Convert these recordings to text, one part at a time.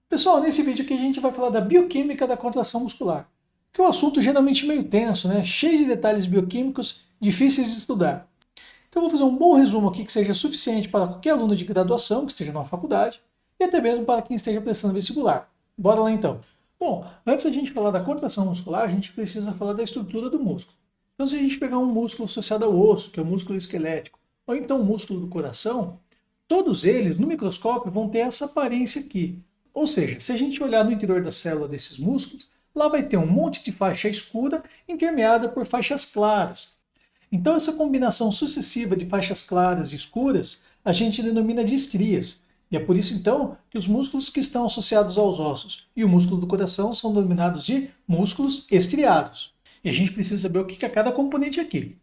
Pessoal, nesse vídeo aqui a gente vai falar da bioquímica da contração muscular, que é um assunto geralmente meio tenso, né? Cheio de detalhes bioquímicos difíceis de estudar. Então eu vou fazer um bom resumo aqui que seja suficiente para qualquer aluno de graduação que esteja na faculdade e até mesmo para quem esteja prestando vestibular. Bora lá então. Bom, antes da gente falar da contração muscular, a gente precisa falar da estrutura do músculo. Então se a gente pegar um músculo associado ao osso, que é o músculo esquelético, ou então o músculo do coração, todos eles no microscópio vão ter essa aparência aqui. Ou seja, se a gente olhar no interior da célula desses músculos, lá vai ter um monte de faixa escura intermeada por faixas claras. Então essa combinação sucessiva de faixas claras e escuras a gente denomina de estrias. E é por isso então que os músculos que estão associados aos ossos e o músculo do coração são denominados de músculos estriados. E a gente precisa saber o que é cada componente aqui.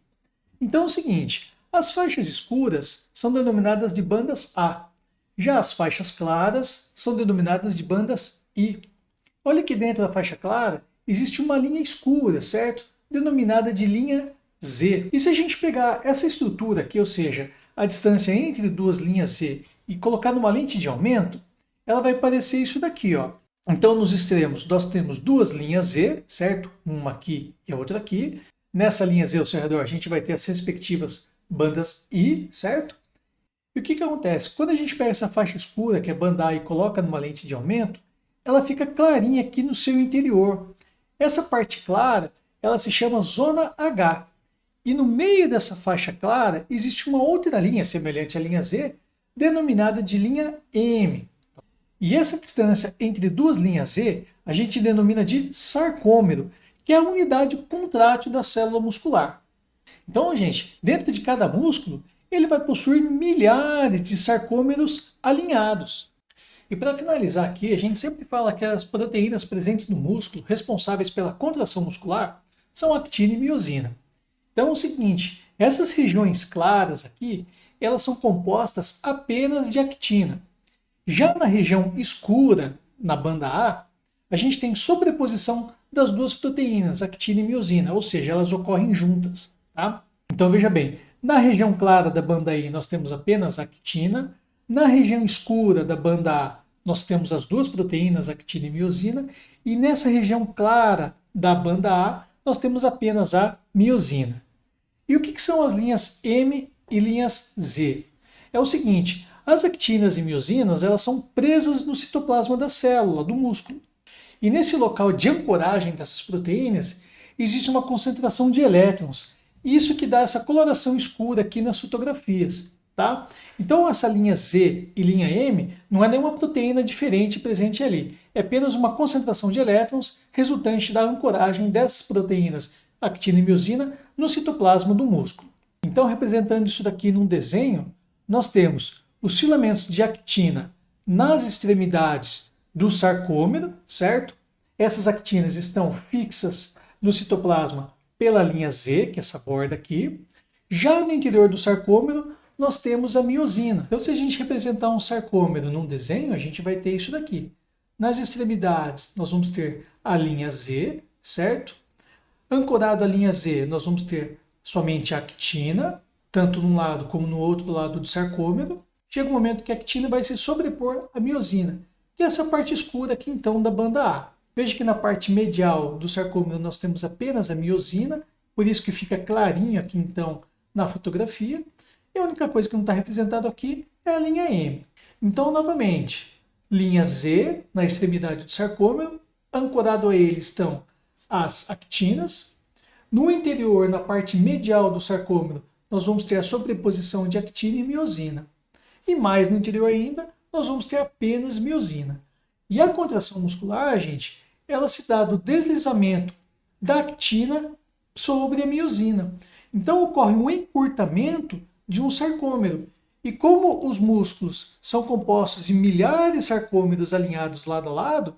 Então é o seguinte, as faixas escuras são denominadas de bandas A. Já as faixas claras são denominadas de bandas I. Olha que dentro da faixa clara existe uma linha escura, certo? Denominada de linha Z. E se a gente pegar essa estrutura aqui, ou seja, a distância entre duas linhas Z, e colocar numa lente de aumento, ela vai parecer isso daqui, ó. Então nos extremos nós temos duas linhas Z, certo? Uma aqui e a outra aqui. Nessa linha Z ao seu redor a gente vai ter as respectivas bandas I, certo? E o que acontece? Quando a gente pega essa faixa escura, que é banda A, e coloca numa lente de aumento, ela fica clarinha aqui no seu interior. Essa parte clara, ela se chama zona H. E no meio dessa faixa clara, existe uma outra linha semelhante à linha Z, denominada de linha M. E essa distância entre duas linhas Z, a gente denomina de sarcômero, que é a unidade contrátil da célula muscular. Então, gente, dentro de cada músculo, ele vai possuir milhares de sarcômeros alinhados. E para finalizar aqui, a gente sempre fala que as proteínas presentes no músculo, responsáveis pela contração muscular, são actina e miosina. Então é o seguinte, essas regiões claras aqui, elas são compostas apenas de actina. Já na região escura, na banda A gente tem sobreposição das duas proteínas, actina e miosina, ou seja, elas ocorrem juntas. Tá? Então veja bem, na região clara da banda I nós temos apenas actina, na região escura da banda A nós temos as duas proteínas, actina e miosina, e nessa região clara da banda A nós temos apenas a miosina. E o que são as linhas M e linhas Z? É o seguinte, as actinas e miosinas elas são presas no citoplasma da célula, do músculo. E nesse local de ancoragem dessas proteínas existe uma concentração de elétrons. Isso que dá essa coloração escura aqui nas fotografias. Tá? Então essa linha Z e linha M não é nenhuma proteína diferente presente ali. É apenas uma concentração de elétrons resultante da ancoragem dessas proteínas actina e miosina no citoplasma do músculo. Então, representando isso daqui num desenho, nós temos os filamentos de actina nas extremidades do sarcômero, certo? Essas actinas estão fixas no citoplasma pela linha Z, que é essa borda aqui. Já no interior do sarcômero, nós temos a miosina. Então, se a gente representar um sarcômero num desenho, a gente vai ter isso daqui. Nas extremidades, nós vamos ter a linha Z, certo? Ancorado à linha Z, nós vamos ter somente a actina, tanto num lado como no outro lado do sarcômero. Chega um momento que a actina vai se sobrepor à miosina, que é essa parte escura aqui então da banda A. Veja que na parte medial do sarcômero nós temos apenas a miosina, por isso que fica clarinho aqui então na fotografia. E a única coisa que não está representada aqui é a linha M. Então, novamente, linha Z na extremidade do sarcômero, ancorado a ele estão as actinas. No interior, na parte medial do sarcômero, nós vamos ter a sobreposição de actina e miosina. E mais no interior ainda, nós vamos ter apenas miosina. E a contração muscular, gente, ela se dá do deslizamento da actina sobre a miosina. Então ocorre um encurtamento de um sarcômero. E como os músculos são compostos de milhares de sarcômeros alinhados lado a lado,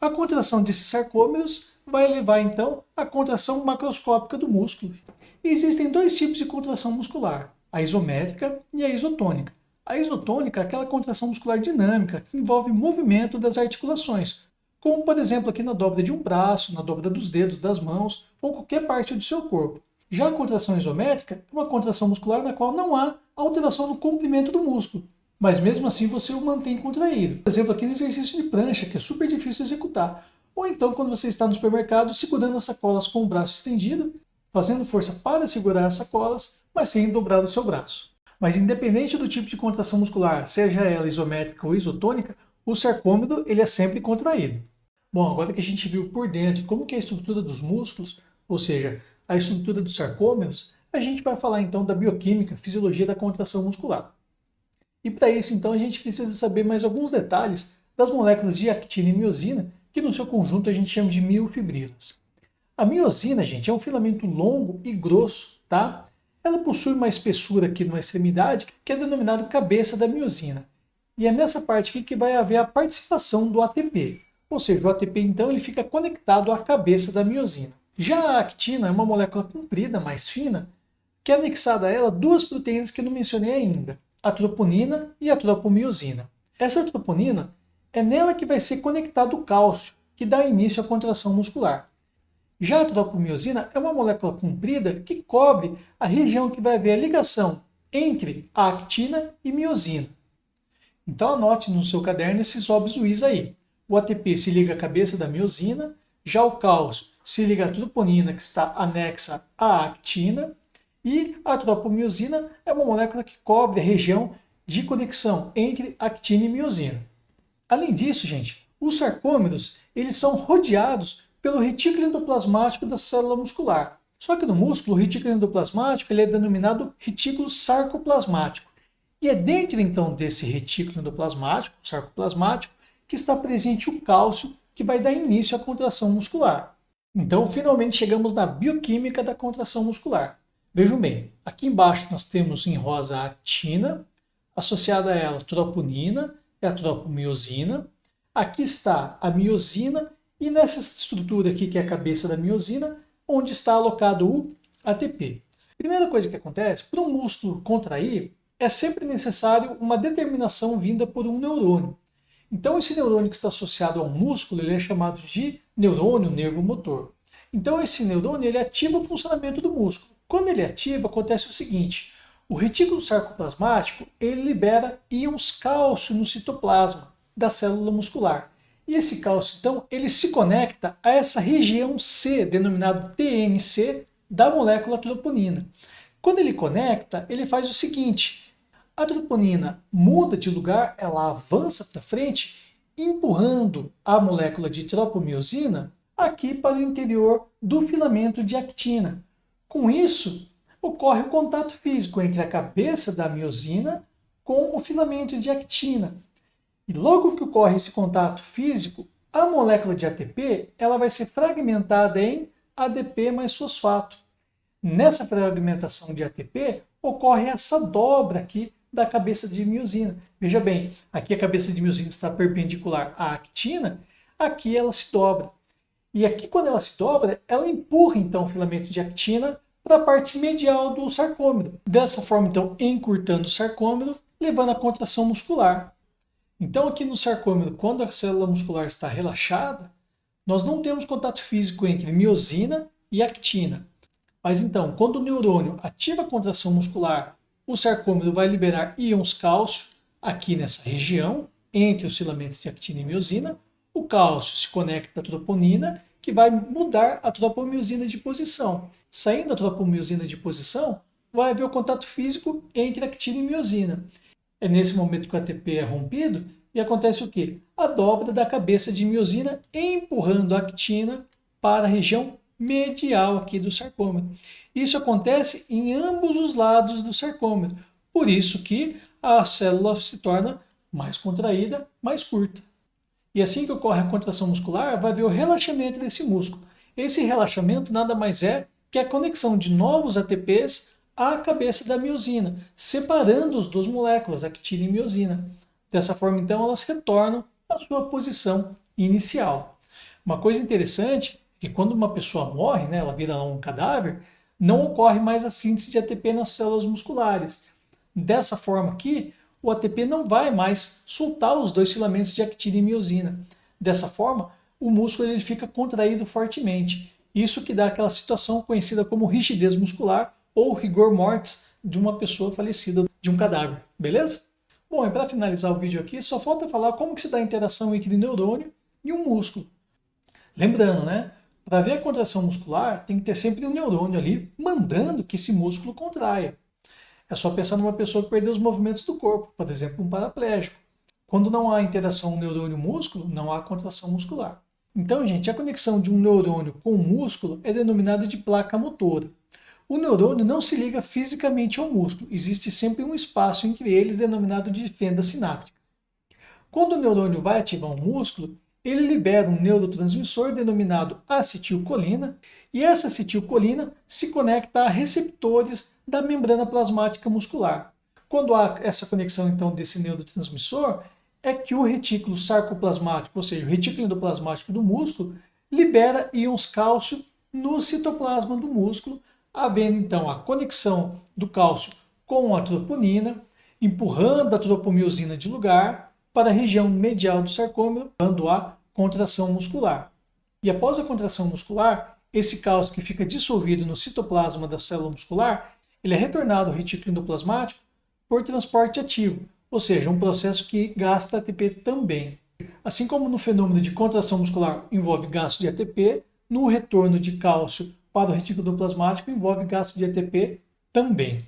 a contração desses sarcômeros vai levar então à contração macroscópica do músculo. E existem dois tipos de contração muscular, a isométrica e a isotônica. A isotônica é aquela contração muscular dinâmica que envolve movimento das articulações, como por exemplo aqui na dobra de um braço, na dobra dos dedos das mãos ou qualquer parte do seu corpo. Já a contração isométrica é uma contração muscular na qual não há alteração no comprimento do músculo, mas mesmo assim você o mantém contraído. Por exemplo, aquele exercício de prancha, que é super difícil de executar. Ou então quando você está no supermercado segurando as sacolas com o braço estendido, fazendo força para segurar as sacolas, mas sem dobrar o seu braço. Mas independente do tipo de contração muscular, seja ela isométrica ou isotônica, o sarcômero ele é sempre contraído. Bom, agora que a gente viu por dentro como que é a estrutura dos músculos, ou seja, a estrutura dos sarcômeros, a gente vai falar então da bioquímica, fisiologia da contração muscular. E para isso, então, a gente precisa saber mais alguns detalhes das moléculas de actina e miosina, que no seu conjunto a gente chama de miofibrilas. A miosina, gente, é um filamento longo e grosso, tá? Ela possui uma espessura aqui numa extremidade que é denominada cabeça da miosina. E é nessa parte aqui que vai haver a participação do ATP. Ou seja, o ATP então ele fica conectado à cabeça da miosina. Já a actina é uma molécula comprida, mais fina, que é anexada a ela duas proteínas que eu não mencionei ainda, a troponina e a tropomiosina. Essa troponina é nela que vai ser conectado o cálcio, que dá início à contração muscular. Já a tropomiosina é uma molécula comprida que cobre a região que vai haver a ligação entre a actina e miosina. Então anote no seu caderno esses óbvios aí. O ATP se liga à cabeça da miosina, já o cálcio se liga à troponina que está anexa à actina, e a tropomiosina é uma molécula que cobre a região de conexão entre actina e miosina. Além disso, gente, os sarcômeros eles são rodeados pelo retículo endoplasmático da célula muscular. Só que no músculo, o retículo endoplasmático ele é denominado retículo sarcoplasmático. E é dentro então desse retículo endoplasmático, sarcoplasmático, que está presente o cálcio, que vai dar início à contração muscular. Então, finalmente chegamos na bioquímica da contração muscular. Vejam bem, aqui embaixo nós temos em rosa a actina, associada a ela a troponina e a tropomiosina. Aqui está a miosina e nessa estrutura aqui, que é a cabeça da miosina, onde está alocado o ATP. Primeira coisa que acontece, para um músculo contrair, é sempre necessário uma determinação vinda por um neurônio. Então esse neurônio que está associado ao músculo, ele é chamado de neurônio nervo motor. Então esse neurônio ele ativa o funcionamento do músculo. Quando ele ativa, acontece o seguinte: o retículo sarcoplasmático ele libera íons cálcio no citoplasma da célula muscular. E esse cálcio, então, ele se conecta a essa região C, denominado TNC, da molécula troponina. Quando ele conecta, ele faz o seguinte: a troponina muda de lugar, ela avança para frente, empurrando a molécula de tropomiosina aqui para o interior do filamento de actina. Com isso, ocorre o contato físico entre a cabeça da miosina com o filamento de actina. E logo que ocorre esse contato físico, a molécula de ATP ela vai ser fragmentada em ADP mais fosfato. Nessa fragmentação de ATP, ocorre essa dobra aqui da cabeça de miosina. Veja bem, aqui a cabeça de miosina está perpendicular à actina, aqui ela se dobra. E aqui quando ela se dobra, ela empurra então o filamento de actina para a parte medial do sarcômero. Dessa forma, então, encurtando o sarcômero, levando à contração muscular. Então aqui no sarcômero, quando a célula muscular está relaxada, nós não temos contato físico entre miosina e actina. Mas então, quando o neurônio ativa a contração muscular, o sarcômero vai liberar íons cálcio aqui nessa região, entre os filamentos de actina e miosina. O cálcio se conecta à troponina, que vai mudar a tropomiosina de posição. Saindo a tropomiosina de posição, vai haver o contato físico entre actina e miosina. É nesse momento que o ATP é rompido e acontece o quê? A dobra da cabeça de miosina empurrando a actina para a região medial aqui do sarcômero. Isso acontece em ambos os lados do sarcômero. Por isso que a célula se torna mais contraída, mais curta. E assim que ocorre a contração muscular, vai haver o relaxamento desse músculo. Esse relaxamento nada mais é que a conexão de novos ATPs à cabeça da miosina, separando as duas moléculas, actina e miosina. Dessa forma, então, elas retornam à sua posição inicial. Uma coisa interessante é que quando uma pessoa morre, né, ela vira um cadáver, não ocorre mais a síntese de ATP nas células musculares. Dessa forma aqui, o ATP não vai mais soltar os dois filamentos de actina e miosina. Dessa forma, o músculo ele fica contraído fortemente. Isso que dá aquela situação conhecida como rigidez muscular ou rigor mortis de uma pessoa falecida, de um cadáver, beleza? Bom, e para finalizar o vídeo aqui, só falta falar como que se dá a interação entre neurônio e um músculo. Lembrando, né? Para ver a contração muscular, tem que ter sempre um neurônio ali mandando que esse músculo contraia. É só pensar numa pessoa que perdeu os movimentos do corpo, por exemplo, um paraplégico. Quando não há interação neurônio-músculo, não há contração muscular. Então, gente, a conexão de um neurônio com o músculo é denominada de placa motora. O neurônio não se liga fisicamente ao músculo, existe sempre um espaço entre eles denominado de fenda sináptica. Quando o neurônio vai ativar um músculo, ele libera um neurotransmissor denominado acetilcolina, e essa acetilcolina se conecta a receptores da membrana plasmática muscular. Quando há essa conexão então desse neurotransmissor, é que o retículo sarcoplasmático, ou seja, o retículo endoplasmático do músculo, libera íons cálcio no citoplasma do músculo, havendo então a conexão do cálcio com a troponina, empurrando a tropomiosina de lugar para a região medial do sarcômero, dando a contração muscular. E após a contração muscular, esse cálcio que fica dissolvido no citoplasma da célula muscular, ele é retornado ao retículo endoplasmático por transporte ativo, ou seja, um processo que gasta ATP também. Assim como no fenômeno de contração muscular envolve gasto de ATP, no retorno de cálcio para o retículo endoplasmático envolve gasto de ATP também.